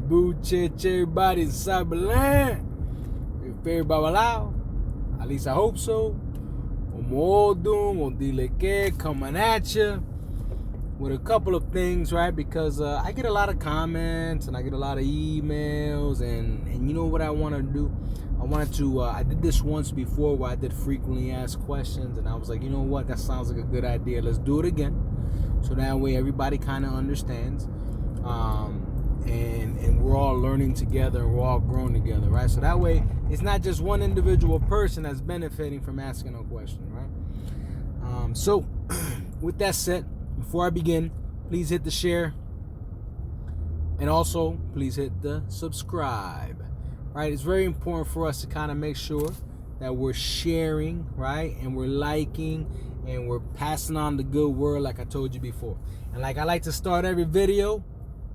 Bucheche body sabelan. If everybody allow, at least I hope so. Omodum, Odileke coming at you with a couple of things, right? Because I get a lot of comments and I get a lot of emails, and you know what I want to do? I did this once before where I did frequently asked questions, and I was like, you know what? That sounds like a good idea. Let's do it again. So that way everybody kind of understands. And we're all learning together and we're all growing together, right? So that way it's not just one individual person that's benefiting from asking a question, right? So with that said, before I begin, please hit the share and also please hit the subscribe, right? It's very important for us to kind of make sure that we're sharing, right? And we're liking and we're passing on the good word like I told you before. And like I like to start every video,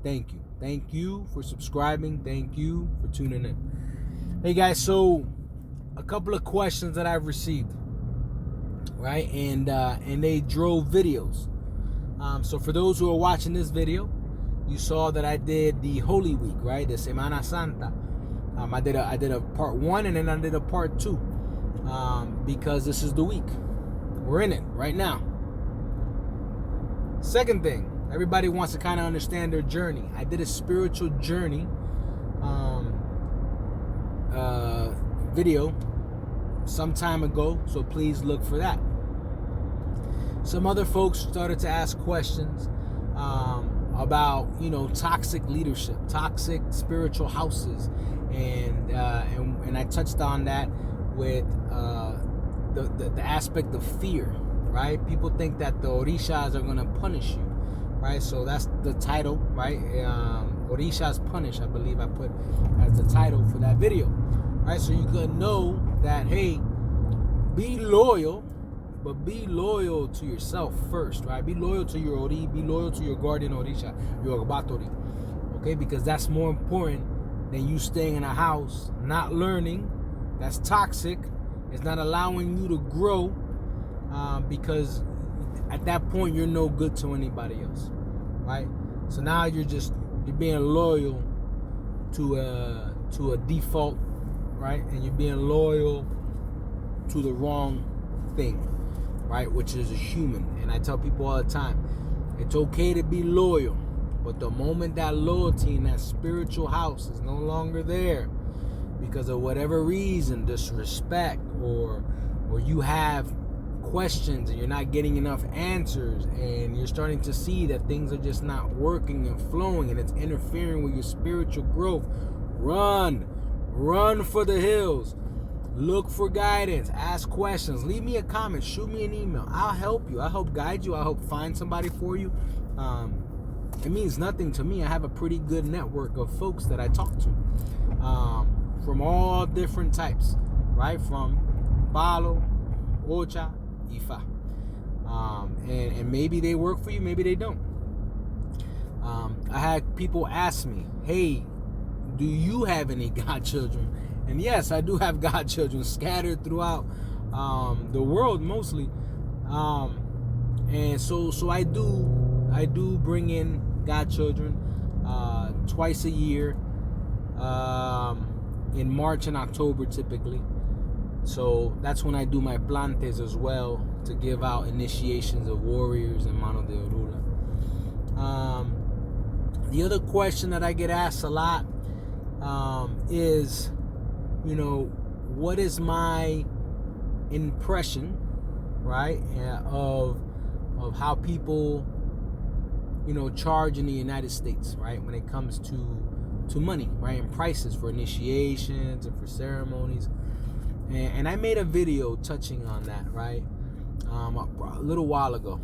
thank you. Thank you for subscribing. Thank you for tuning in. Hey guys, so a couple of questions that I've received, right? And they drove videos. So for those who are watching this video, you saw that I did the Holy Week, right? The Semana Santa. I did a part 1 and then I did a part 2 because this is the week. We're in it right now. Second thing, everybody wants to kind of understand their journey. I did a spiritual journey video some time ago, so please look for that. Some other folks started to ask questions about, toxic leadership, toxic spiritual houses, and I touched on that with the aspect of fear, right? People think that the orishas are going to punish you, right? So that's the title, right? Orishas Punish, I believe I put as the title for that video, right? So you could know that, hey, be loyal, but be loyal to yourself first, right? Be loyal to your Ori, be loyal to your guardian Orisha, your Obatori, okay? Because that's more important than you staying in a house, not learning. That's toxic. It's not allowing you to grow because at that point you're no good to anybody else, right? So now you're being loyal to a default, right? And you're being loyal to the wrong thing, right? Which is a human. And I tell people all the time, it's okay to be loyal, but the moment that loyalty in that spiritual house is no longer there because of whatever reason, disrespect, or you have questions and you're not getting enough answers, and you're starting to see that things are just not working and flowing and it's interfering with your spiritual growth, run for the hills. Look for guidance, ask questions, leave me a comment, shoot me an email. I'll help you, I'll help guide you, I'll help find somebody for you. It means nothing to me. I have a pretty good network of folks that I talk to from all different types, right? From Palo, Ocha, Ifa. And maybe they work for you, maybe they don't. I had people ask me, hey, do you have any godchildren? And yes, I do have godchildren scattered throughout the world mostly. And so I do bring in godchildren twice a year, in March and October typically. So that's when I do my plantes as well, to give out initiations of warriors and Mano de Orula. The other question that I get asked a lot is, what is my impression, right, of how people, charge in the United States, right, when it comes to money, right, and prices for initiations and for ceremonies. And I made a video touching on that, right, a little while ago.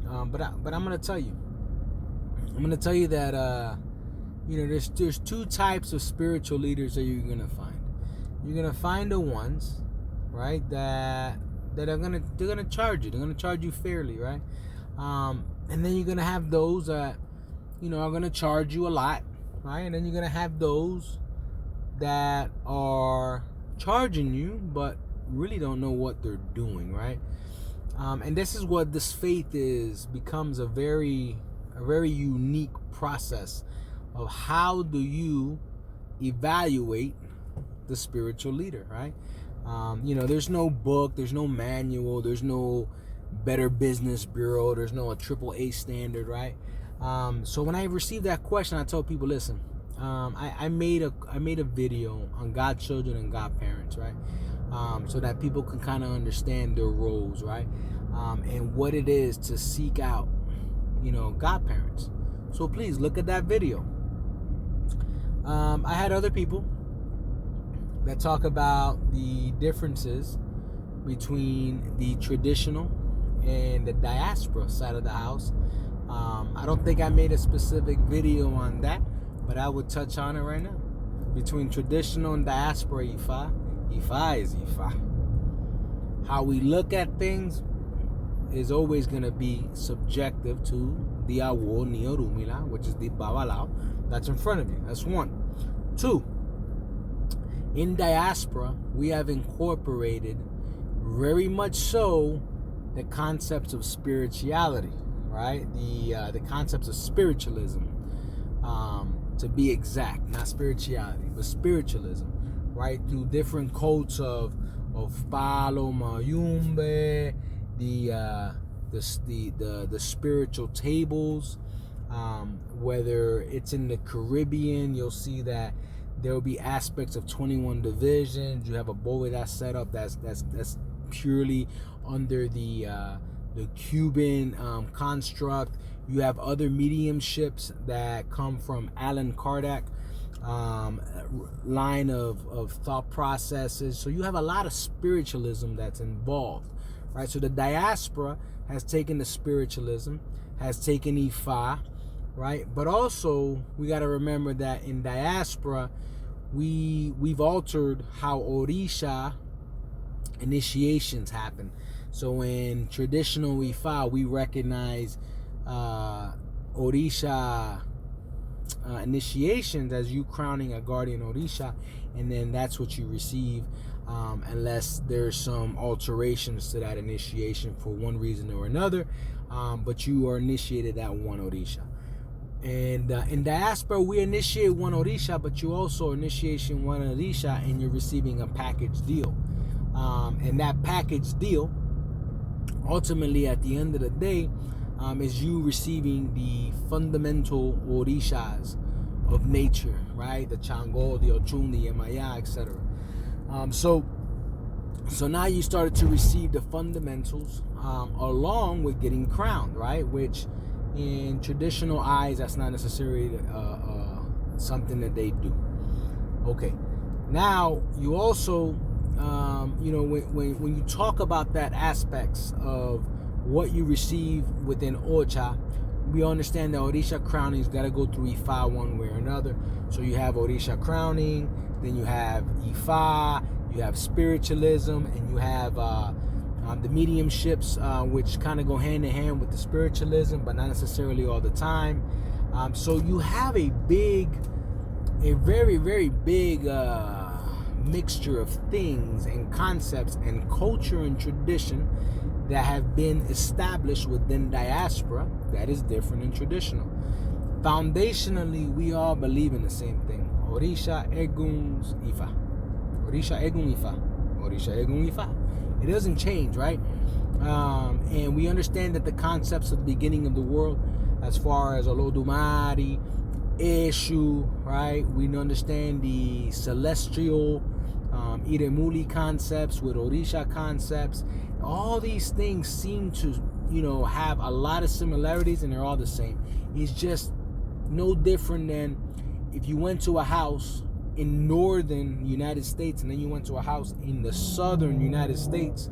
But I'm gonna tell you that there's two types of spiritual leaders that you're gonna find. You're gonna find the ones, right, that are gonna charge you. They're gonna charge you fairly, right? And then you're gonna have those that are gonna charge you a lot, right? And then you're gonna have those that are charging you but really don't know what they're doing, right? And this is what this faith becomes a very unique process of how do you evaluate the spiritual leader, right? There's no book, there's no manual, there's no Better Business Bureau, there's no AAA standard, right? So when I received that question, I told people, listen, I made a video on godchildren and godparents, right? So that people can kind of understand their roles, right? And what it is to seek out, godparents. So please look at that video. I had other people that talk about the differences between the traditional and the diaspora side of the house. I don't think I made a specific video on that, but I would touch on it right now. Between traditional and diaspora, Ifa is Ifa. How we look at things is always going to be subjective to the Awo Niorumila, which is the Babalao that's in front of you. That's one. Two, in diaspora, we have incorporated very much so the concepts of spirituality, right? The concepts of spiritualism, to be exact, not spirituality, but spiritualism, right? Through different cults of Palo Mayumbe, the spiritual tables. Whether it's in the Caribbean, you'll see that there will be aspects of 21 divisions. You have a bóveda set up that's purely under the Cuban construct. You have other mediumships that come from Allan Kardec line of thought processes. So you have a lot of spiritualism that's involved, right? So the diaspora has taken the spiritualism, has taken Ifa, right? But also we got to remember that in diaspora we've altered how Orisha initiations happen. So in traditional Ifa, we recognize Orisha initiations as you crowning a guardian Orisha, and then that's what you receive, unless there's some alterations to that initiation for one reason or another, but you are initiated at one Orisha. And in diaspora, we initiate one Orisha, but you also initiation one Orisha, and you're receiving a package deal. And that package deal, ultimately, at the end of the day, is you receiving the fundamental Orishas of nature, right? The Chango, the Ochun, the Yemaya, etc. So now you started to receive the fundamentals along with getting crowned, right? Which in traditional eyes, that's not necessarily something that they do. Okay. Now, you also, when you talk about that aspects of what you receive within Ocha, we understand that Orisha crowning has got to go through Ifa one way or another. So you have Orisha crowning, then you have Ifa, you have spiritualism, and you have the mediumships, which kind of go hand in hand with the spiritualism, but not necessarily all the time. So you have a very, very big mixture of things and concepts and culture and tradition that have been established within diaspora that is different than traditional. Foundationally, we all believe in the same thing. Orisha Eguns Ifa. Orisha Egun Ifa. Orisha Egun Ifa. It doesn't change, right? And we understand that the concepts of the beginning of the world, as far as Olodumare, Eshu, right? We understand the celestial Iremuli concepts with Orisha concepts. All these things seem to, have a lot of similarities, and they're all the same. It's just no different than if you went to a house in northern United States and then you went to a house in the southern United States.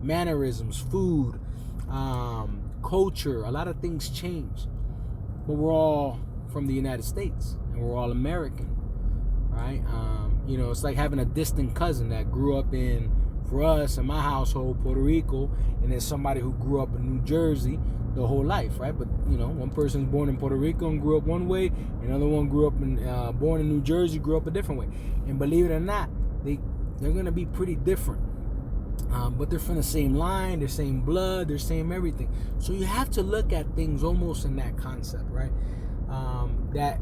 Mannerisms, food, culture, a lot of things change. But we're all from the United States and we're all American, right? It's like having a distant cousin that grew up for us in my household, Puerto Rico, and then somebody who grew up in New Jersey the whole life, right? But one person's born in Puerto Rico and grew up one way, another one grew up born in New Jersey, grew up a different way. And believe it or not, they're gonna be pretty different, but they're from the same line, they're same blood, they're same everything. So you have to look at things almost in that concept, right? That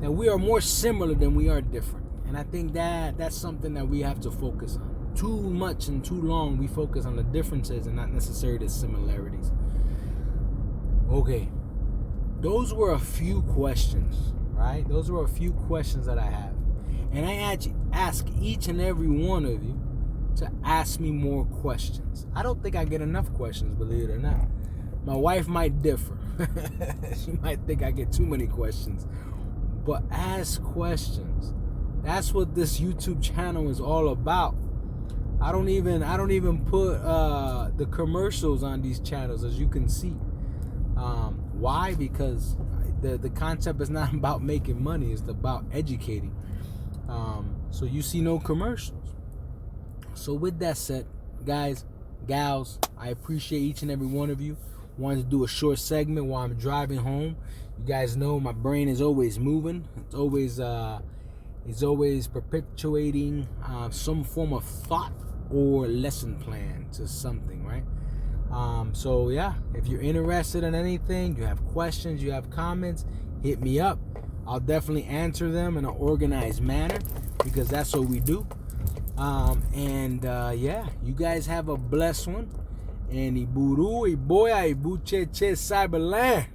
that we are more similar than we are different. And I think that's something that we have to focus on. Too much and too long we focus on the differences and not necessarily the similarities. Okay, those were a few questions, right? Those were a few questions that I have. And I actually ask each and every one of you to ask me more questions. I don't think I get enough questions, believe it or not. My wife might differ. She might think I get too many questions. But ask questions. That's what this YouTube channel is all about. I don't even put the commercials on these channels, as you can see. Why? Because the concept is not about making money. It's about educating. So you see no commercials. So with that said, guys, gals, I appreciate each and every one of you. Wanted to do a short segment while I'm driving home. You guys know my brain is always moving. It's always perpetuating some form of thought or lesson plan to something, right? So yeah, if you're interested in anything, you have questions, you have comments, hit me up. I'll definitely answer them in an organized manner, because that's what we do. Yeah, you guys have a blessed one. And Iburu, Iboya, Ibucheche, Cyberland.